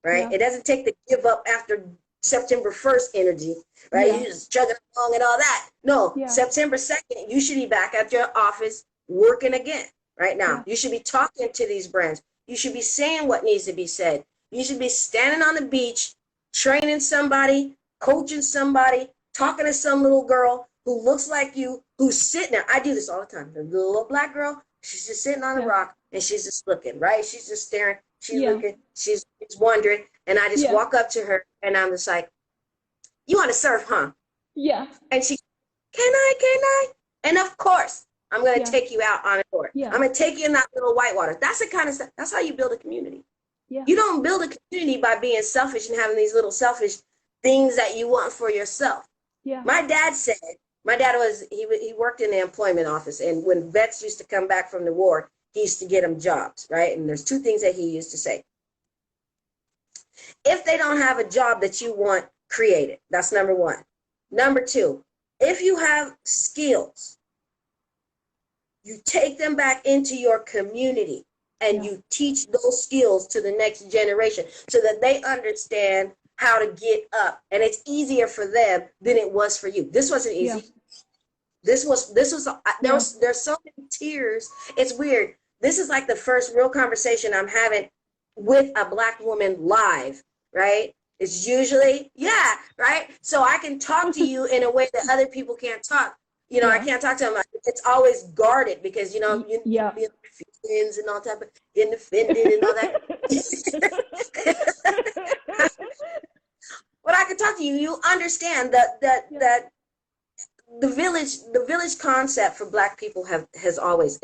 right? Yeah. It doesn't take the give up after September 1st energy, right? Yeah. You just chugging along and all that. No, September 2nd, you should be back at your office working again right now. Yeah. You should be talking to these brands. You should be saying what needs to be said. You should be standing on the beach, training somebody, coaching somebody, talking to some little girl who looks like you, who's sitting there. I do this all the time. The little black girl, she's just sitting on a rock, and she's just looking, right? She's just staring. She's looking. She's wondering. And I just walk up to her, and I'm just like, you want to surf, huh? Yeah. And she, can I? And of course, I'm going to take you out on a tour. Yeah. I'm going to take you in that little whitewater. That's the kind of stuff. That's how you build a community. Yeah. You don't build a community by being selfish and having these little selfish things that you want for yourself. Yeah. My dad he worked in the employment office, and when vets used to come back from the war, he used to get them jobs, right? And there's 2 things that he used to say. If they don't have a job that you want, create it. That's number 1. Number 2, if you have skills, you take them back into your community and you teach those skills to the next generation so that they understand how to get up, and it's easier for them than it was for you. This wasn't easy. Yeah. There's so many tears. It's weird. This is like the first real conversation I'm having with a Black woman live, right? It's usually, right? So I can talk to you in a way that other people can't talk. I can't talk to them. It's always guarded because, you feelings and all type of getting offended and all that. But I can talk to you. You understand that the village concept for Black people has always,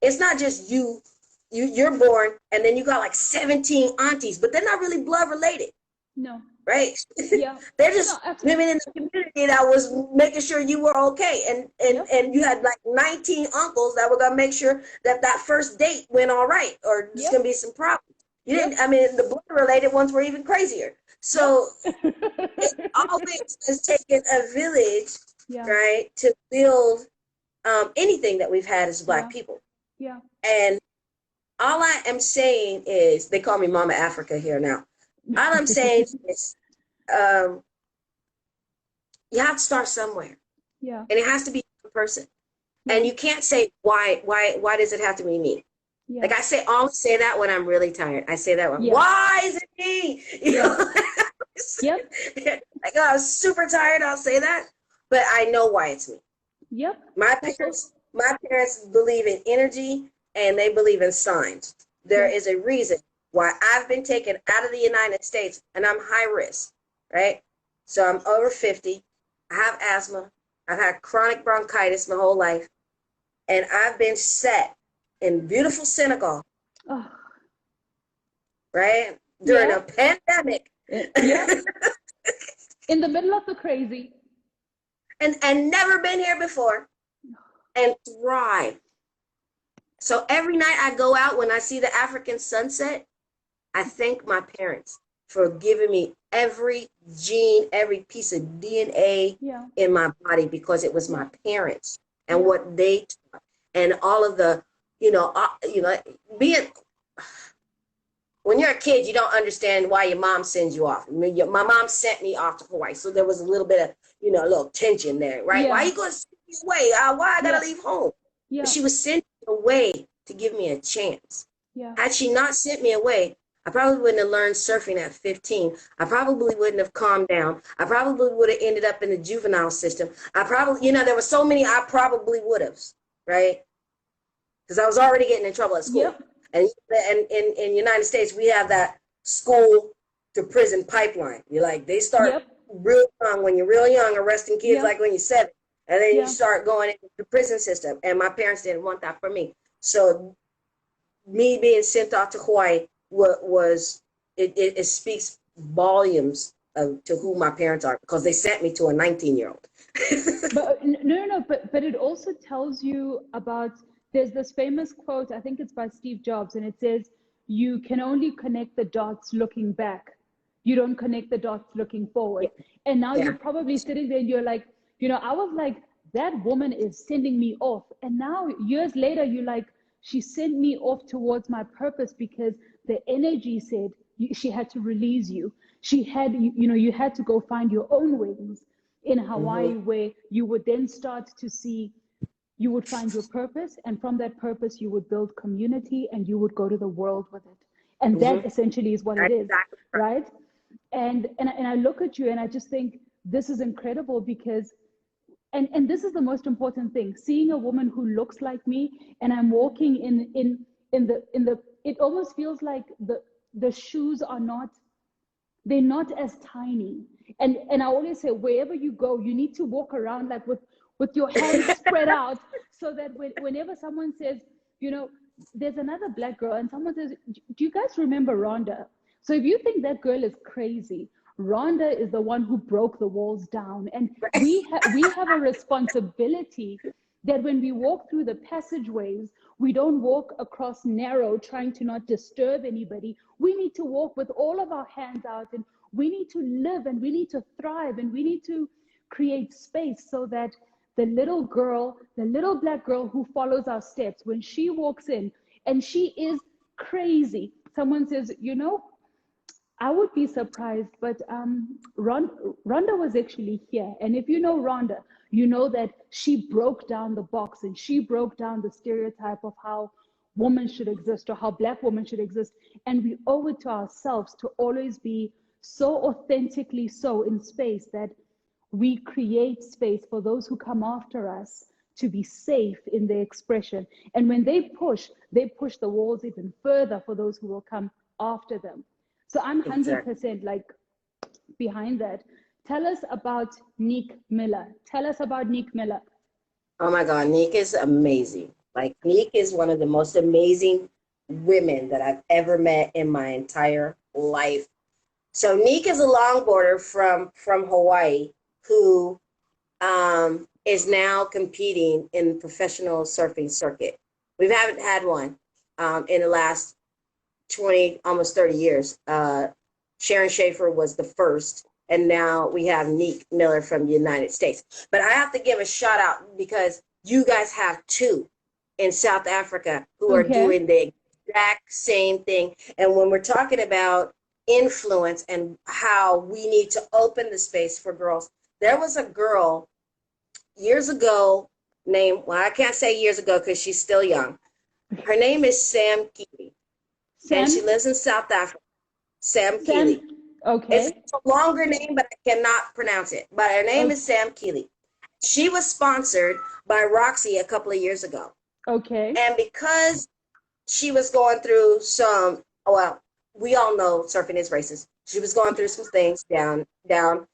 it's not just you're born and then you got like 17 aunties, but they're not really blood related. No. Right? Yeah. They're just living in the community that was making sure you were okay. And you had like 19 uncles that were gonna make sure that first date went all right, or there's gonna be some problems. You didn't, I mean, the blood related ones were even crazier. So it always has taken a village, right, to build anything that we've had as Black people. Yeah. And all I am saying is, they call me Mama Africa here now. All I'm saying is, you have to start somewhere. Yeah. And it has to be a person. And you can't say, why does it have to be me? Yeah. Like I always say that when I'm really tired. I say that one. Why is it me? You know? Yep. Like, I was super tired, I'll say that. But I know why it's me. Yep. My parents believe in energy and they believe in signs. There is a reason why I've been taken out of the United States, and I'm high risk, right? So I'm over 50. I have asthma. I've had chronic bronchitis my whole life. And I've been set in beautiful Senegal, right? During a pandemic. In the middle of the crazy. And never been here before. And thrive. So every night I go out, when I see the African sunset, I thank my parents for giving me every gene, every piece of DNA in my body, because it was my parents and what they taught, and all of the, when you're a kid, you don't understand why your mom sends you off. I mean, my mom sent me off to Hawaii, so there was a little bit of, a little tension there, right? Why are you going to send me away? Why I got to leave home? But she was sending me away to give me a chance. Had she not sent me away, I probably wouldn't have learned surfing at 15. I probably wouldn't have calmed down. I probably would have ended up in the juvenile system. I probably, there were so many I probably would have, right? Because I was already getting in trouble at school. And in the United States, we have that school to prison pipeline. They start real young, when you're real young, arresting kids like when you're 7. And then you start going into the prison system. And my parents didn't want that for me. So me being sent off to Hawaii it speaks volumes to who my parents are, because they sent me to a 19-year-old. But it also tells you about, there's this famous quote, I think it's by Steve Jobs, and it says, you can only connect the dots looking back. You don't connect the dots looking forward. And now you're probably sitting there and you're like, I was like, that woman is sending me off. And now years later, you're like, she sent me off towards my purpose, because the energy said she had to release you. She had, you had to go find your own wings in Hawaii, where you would then start to see, you would find your purpose. And from that purpose, you would build community and you would go to the world with it. And that essentially is what it is, right? And I look at you and I just think, this is incredible, because and this is the most important thing, seeing a woman who looks like me, and I'm walking in the it almost feels like the shoes are not, they're not as tiny. And I always say, wherever you go, you need to walk around like with your hands spread out, so that whenever someone says, there's another Black girl, and someone says, do you guys remember Rhonda? So if you think that girl is crazy, Rhonda is the one who broke the walls down. And we have a responsibility that when we walk through the passageways, we don't walk across narrow trying to not disturb anybody. We need to walk with all of our hands out, and we need to live, and we need to thrive, and we need to create space so that the little girl, the little Black girl who follows our steps, when she walks in and she is crazy, someone says, I would be surprised, but Rhonda was actually here. And if you know Rhonda, you know that she broke down the box, and she broke down the stereotype of how women should exist, or how Black women should exist. And we owe it to ourselves to always be so authentically so in space, that we create space for those who come after us to be safe in their expression. And when they push the walls even further for those who will come after them. So I'm 100% like behind that, Tell us about Neek Miller. Tell us about Neek Miller. Oh my God, Neek is amazing. Like Neek is one of the most amazing women that I've ever met in my entire life. So Neek is a longboarder from Hawaii who is now competing in the professional surfing circuit. We haven't had one in the last 20, almost 30 years. Sharon Schaefer was the first, and now we have Neek Miller from the United States. But I have to give a shout out because you guys have two in South Africa who are doing the exact same thing. And when we're talking about influence and how we need to open the space for girls, there was a girl years ago named, well, I can't say years ago because she's still young. Her name is Sam Keeley. And she lives in South Africa. Sam Keeley. Okay. It's a longer name, but I cannot pronounce it. But her name is Sam Keeley. She was sponsored by Roxy a couple of years ago. Okay. And because she was going through some, well, we all know surfing is racist. She was going through some things down in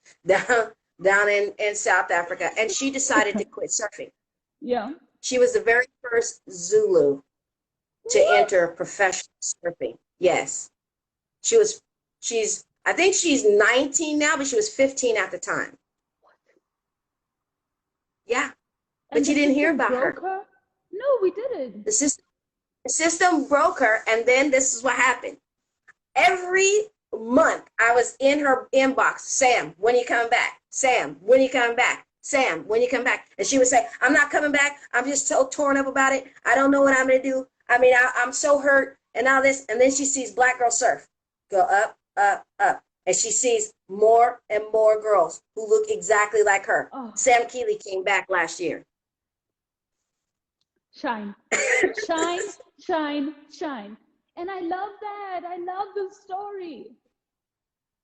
South Africa, and she decided to quit surfing. Yeah. She was the very first Zulu to enter professional surfing. Yes. I think she's 19 now, but she was 15 at the time. Yeah. But you didn't hear about her. No, we didn't. The system broke her, and then this is what happened. Every month I was in her inbox, Sam, when you coming back? Sam, when you coming back? Sam, when you come back? And she would say, I'm not coming back. I'm just so torn up about it. I don't know what I'm going to do. I mean, I'm so hurt and all this. And then she sees Black Girl Surf go up, up, up. And she sees more and more girls who look exactly like her. Oh. Sam Keeley came back last year. Shine, shine, shine, shine. And I love that. I love the story.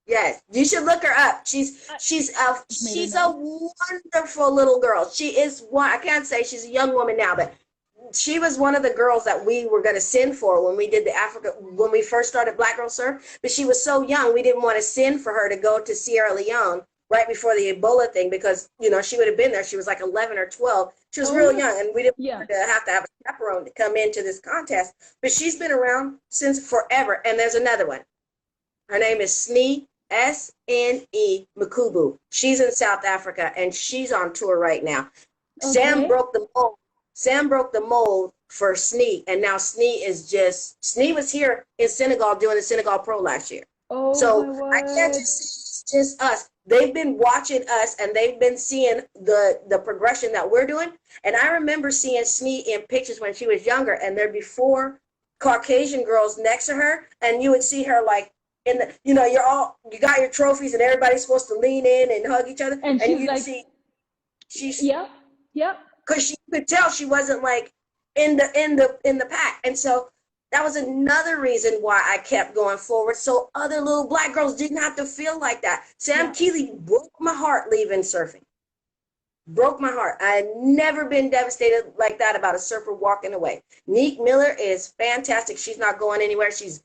Yes, you should look her up. She's a wonderful little girl. She is one. I can't say she's a young woman now, but she was one of the girls that we were going to send for when we did when we first started Black Girl Surf. But she was so young, we didn't want to send for her to go to Sierra Leone right before the Ebola thing because, you know, she would have been there. She was like 11 or 12. She was real young, and we didn't want to have a chaperone to come into this contest. But she's been around since forever. And there's another one. Her name is Snee, S-N-E Makubu. She's in South Africa, and she's on tour right now. Okay. Sam broke the mold for Snee, and now Snee was here in Senegal doing the Senegal Pro last year. Oh, so I can't just say it's just us. They've been watching us, and they've been seeing the progression that we're doing. And I remember seeing Snee in pictures when she was younger, and there'd be 4 Caucasian girls next to her, and you would see her like in the, you know, you got your trophies, and everybody's supposed to lean in and hug each other, and you like, see, she's because she could tell she wasn't like in the pack, and so that was another reason why I kept going forward. So other little Black girls didn't have to feel like that. Sam Keeley broke my heart leaving surfing. Broke my heart. I had never been devastated like that about a surfer walking away. Neek Miller is fantastic. She's not going anywhere. She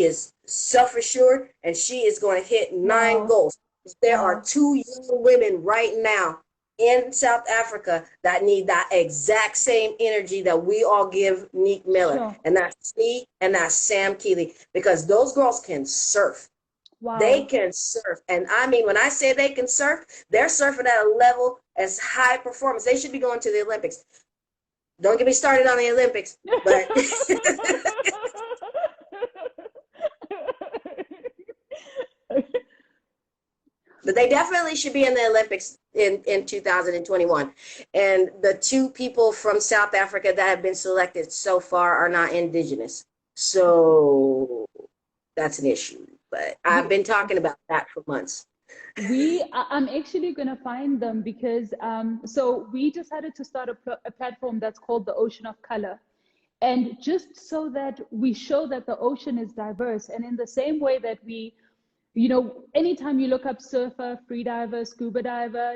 is self-assured, and she is going to hit 9 goals. There are 2 young women right now in South Africa that need that exact same energy that we all give Neek Miller. And that's me and that's Sam Keeley, because those girls can surf. Wow. They can surf. And I mean, when I say they can surf, they're surfing at a level as high performance. They should be going to the Olympics. Don't get me started on the Olympics, but but they definitely should be in the Olympics in 2021. And the 2 people from South Africa that have been selected so far are not indigenous. So that's an issue. But I've been talking about that for months. I'm actually going to find them because, so we decided to start a platform that's called the Ocean of Color. And just so that we show that the ocean is diverse, and in the same way that we, you know, anytime you look up surfer, freediver, scuba diver,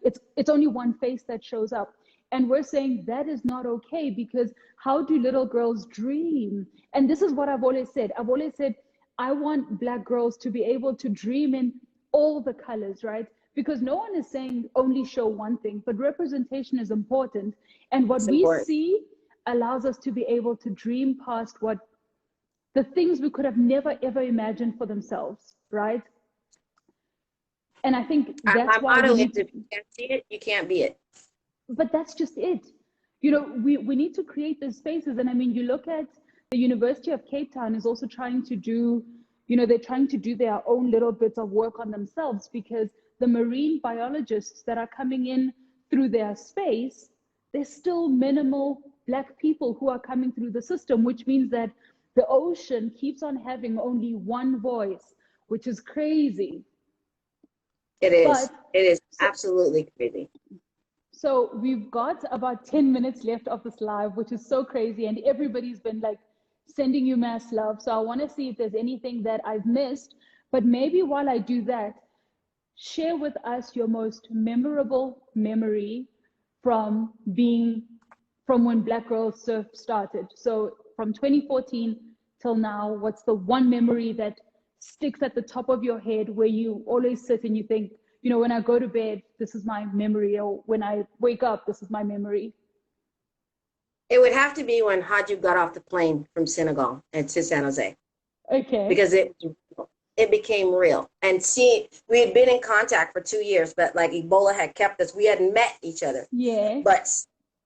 it's only one face that shows up. And we're saying that is not okay, because how do little girls dream? And this is what I've always said. I want Black girls to be able to dream in all the colors, right? Because no one is saying only show one thing, but representation is important. And what we see allows us to be able to dream past what the things we could have never ever imagined for themselves, right? And I think that's why we need to, if you can't see it, you can't be it. but that's just it. You know, we need to create those spaces. And I mean, you look at the University of Cape Town is also trying to do, you know, they're trying to do their own little bits of work on themselves, because the marine biologists that are coming in through their space, there's still minimal Black people who are coming through the system, which means that the ocean keeps on having only one voice, which is crazy. It is. It is absolutely crazy. So we've got about 10 minutes left of this live, which is so crazy. And everybody's been like sending you mass love. So I want to see if there's anything that I've missed. But maybe while I do that, share with us your most memorable memory from when Black Girl Surf started. So from 2014 till now, what's the one memory that sticks at the top of your head where you always sit and you think, you know, when I go to bed, this is my memory, or when I wake up, this is my memory? It would have to be when Haju got off the plane from Senegal and to San Jose. Okay. Because it became real. And see, we had been in contact for 2 years, but like Ebola had kept us, we hadn't met each other. Yeah. But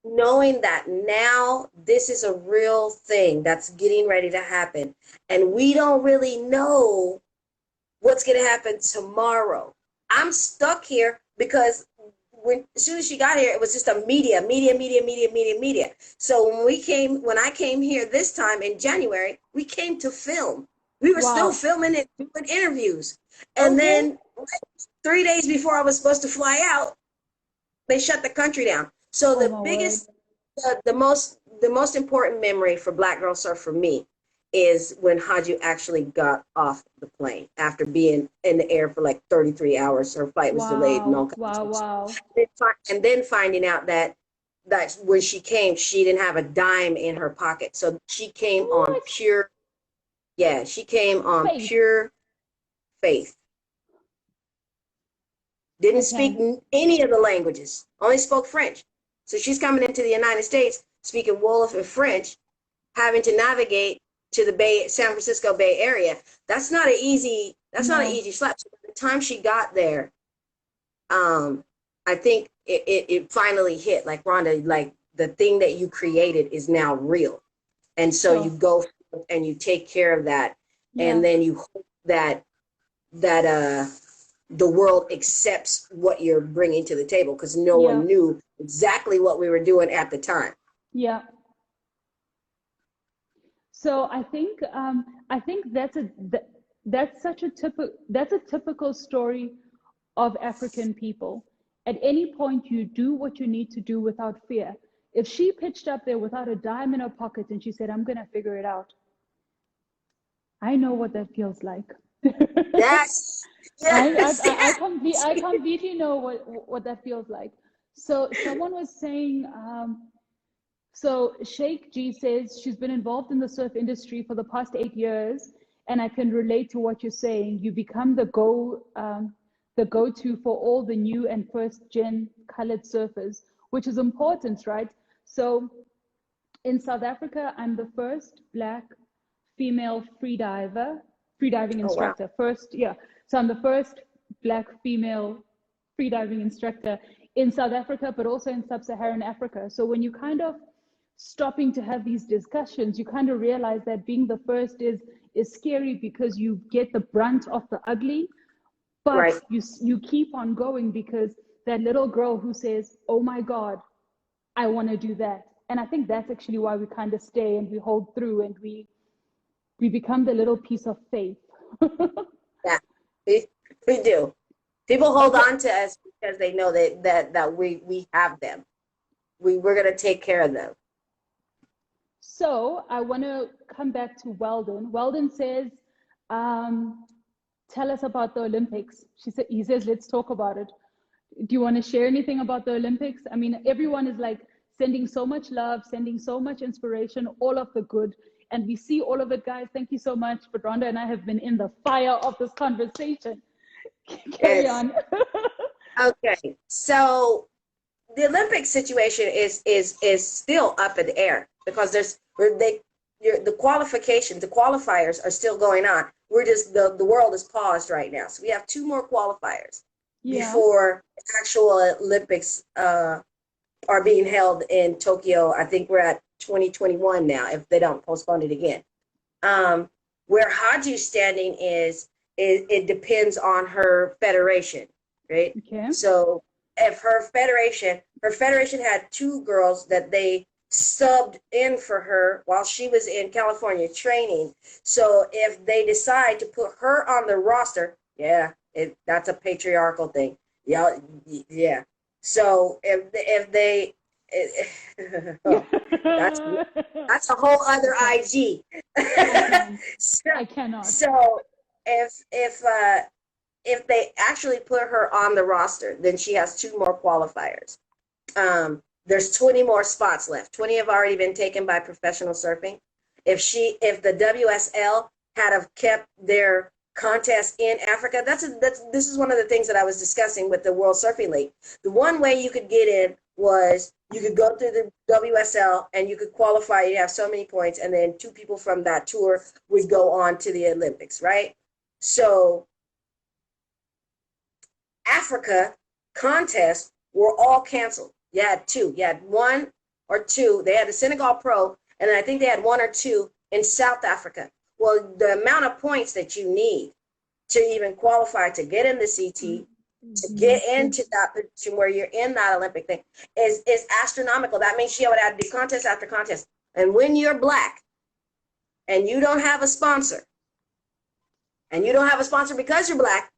knowing that now this is a real thing that's getting ready to happen, and we don't really know what's going to happen tomorrow. I'm stuck here because as soon as she got here, it was just a media. So when I came here this time in January, we came to film. We were still filming and doing interviews. And then 3 days before I was supposed to fly out, they shut the country down. So the biggest, the most important memory for Black Girl Surf for me is when Haju actually got off the plane after being in the air for like 33 hours. Her flight was delayed and all kinds of stuff. And then finding out that when she came, she didn't have a dime in her pocket. So she came on pure, pure faith. Didn't speak any of the languages, only spoke French. So she's coming into the United States speaking Wolof and French, having to navigate to the San Francisco Bay Area. That's not an easy slap. So by the time she got there, I think it finally hit, like Rhonda, like the thing that you created is now real. And so you go and you take care of that. And then you hope that the world accepts what you're bringing to the table, because no one knew exactly what we were doing at the time. Yeah. So I think that's a typical story of African people. At any point, you do what you need to do without fear. If she pitched up there without a dime in her pocket and she said, "I'm gonna figure it out," I know what that feels like. Yes. I completely know what that feels like. So someone was saying, so Sheikh G says she's been involved in the surf industry for the past 8 years, and I can relate to what you're saying. You become the go-to for all the new and first-gen colored surfers, which is important, right? So in South Africa, I'm the first Black female freediving instructor. So I'm the first Black female freediving instructor in South Africa, but also in sub-Saharan Africa. So when you kind of stopping to have these discussions, you kind of realize that being the first is scary, because you get the brunt of the ugly, but you keep on going, because that little girl who says, "Oh my God, I want to do that." And I think that's actually why we kind of stay and we hold through, and we become the little piece of faith. Yeah, we do. People hold on to us because they know that we have them. We're going to take care of them. So I want to come back to Weldon. Weldon says, tell us about the Olympics. He says, let's talk about it. Do you want to share anything about the Olympics? I mean, everyone is like sending so much love, sending so much inspiration, all of the good. And we see all of it, guys. Thank you so much. But Rhonda and I have been in the fire of this conversation. Carry on. Okay, so the Olympic situation is still up in the air because the qualifications, the qualifiers are still going on. We're just the world is paused right now, so we have 2 more qualifiers before actual Olympics are being held in Tokyo. I think we're at 2021 now if they don't postpone it again. Where Haji's standing is it depends on her federation, right? Okay. So if her federation had 2 girls that they subbed in for her while she was in California training. So if they decide to put her on the roster, that's a patriarchal thing. Yeah. So if they that's a whole other IG. I cannot. So if they actually put her on the roster, then she has 2 more qualifiers. There's 20 more spots left. 20 have already been taken by professional surfing. If the WSL had have kept their contest in Africa, this is one of the things that I was discussing with the World Surfing League. The one way you could get in was you could go through the WSL and you could qualify. You have so many points, and then 2 people from that tour would go on to the Olympics, right? So Africa contests were all canceled. You had 2. You had 1 or 2. They had the Senegal Pro, and then I think they had 1 or 2 in South Africa. Well, the amount of points that you need to even qualify to get in the CT, to get into that position where you're in that Olympic thing is astronomical. That means she would have to do contest after contest. And when you're Black and you don't have a sponsor, and you don't have a sponsor because you're Black,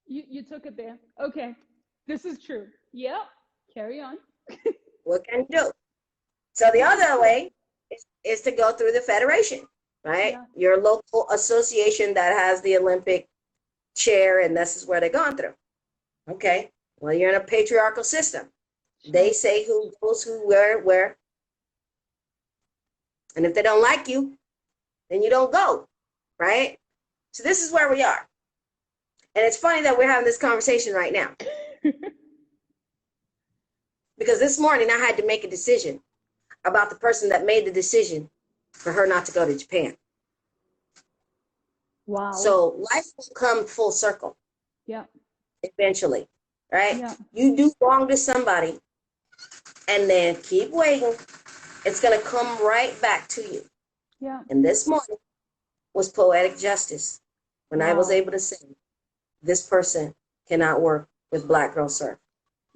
You took it there. Okay. This is true. Yep. Carry on. what can you do? So the other way is to go through the federation, right? Yeah. Your local association that has the Olympic chair, and this is where they're going through. Okay. Well, you're in a patriarchal system. Sure. They say who goes who, where. And if they don't like you, then you don't go, right? So this is where we are. And it's funny that we're having this conversation right now. Because this morning I had to make a decision about the person that made the decision for her not to go to Japan. Wow. So life will come full circle. Yeah. Eventually, right? Yeah. You do wrong to somebody and then keep waiting. It's going to come right back to you. Yeah. And this morning was poetic justice when I was able to say, this person cannot work with Black Girl Surf.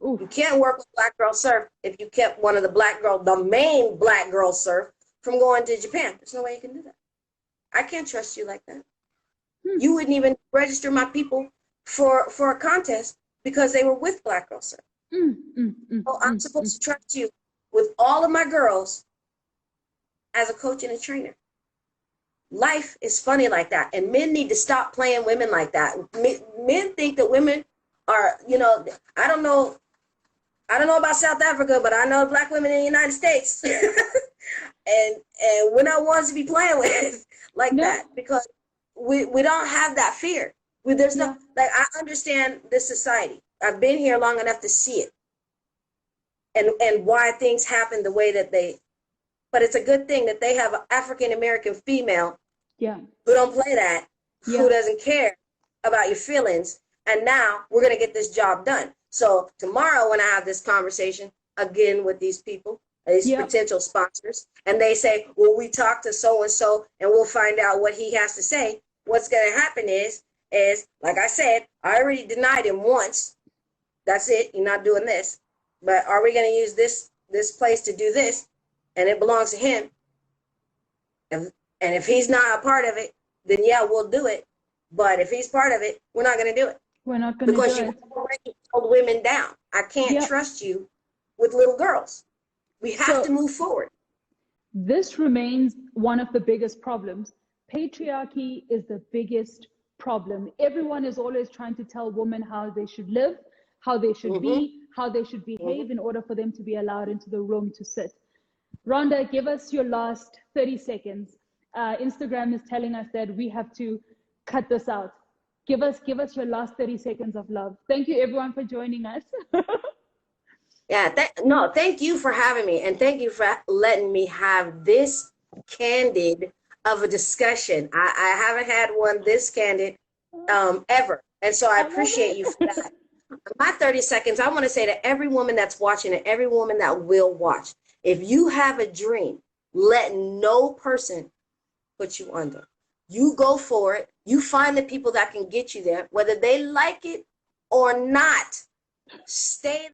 Ooh. You can't work with Black Girl Surf if you kept one of the main Black Girl Surf from going to Japan. There's no way you can do that. I can't trust you like that. You wouldn't even register my people for a contest because they were with Black Girl Surf. So I'm supposed to trust you with all of my girls as a coach and a trainer. Life is funny like that, and men need to stop playing women like that. Men think that women are, I don't know about South Africa, but I know Black women in the United States, and we're not ones to be playing with like that, because we don't have that fear. There's no, like, I understand this society. I've been here long enough to see it, and why things happen the way that they. But it's a good thing that they have an African American female who don't play that, who doesn't care about your feelings. And now we're going to get this job done. So tomorrow when I have this conversation again with these people, these potential sponsors, and they say, well, we talked to so-and-so and we'll find out what he has to say. What's going to happen is, like I said, I already denied him once. That's it. You're not doing this. But are we going to use this place to do this? And it belongs to him. And if he's not a part of it, then we'll do it. But if he's part of it, we're not going to do it. We're not going to do it. Because you already held women down. I can't trust you with little girls. We have to move forward. This remains one of the biggest problems. Patriarchy is the biggest problem. Everyone is always trying to tell women how they should live, how they should be, how they should behave in order for them to be allowed into the room to sit. Rhonda, give us your last 30 seconds. Instagram is telling us that we have to cut this out. Give us your last 30 seconds of love. Thank you everyone for joining us. Yeah, thank you for having me, and thank you for letting me have this candid of a discussion. I haven't had one this candid ever, and so I appreciate you for that. My 30 seconds, I want to say to every woman that's watching and every woman that will watch, if you have a dream, let no person put you under. You go for it. You find the people that can get you there, whether they like it or not. Stay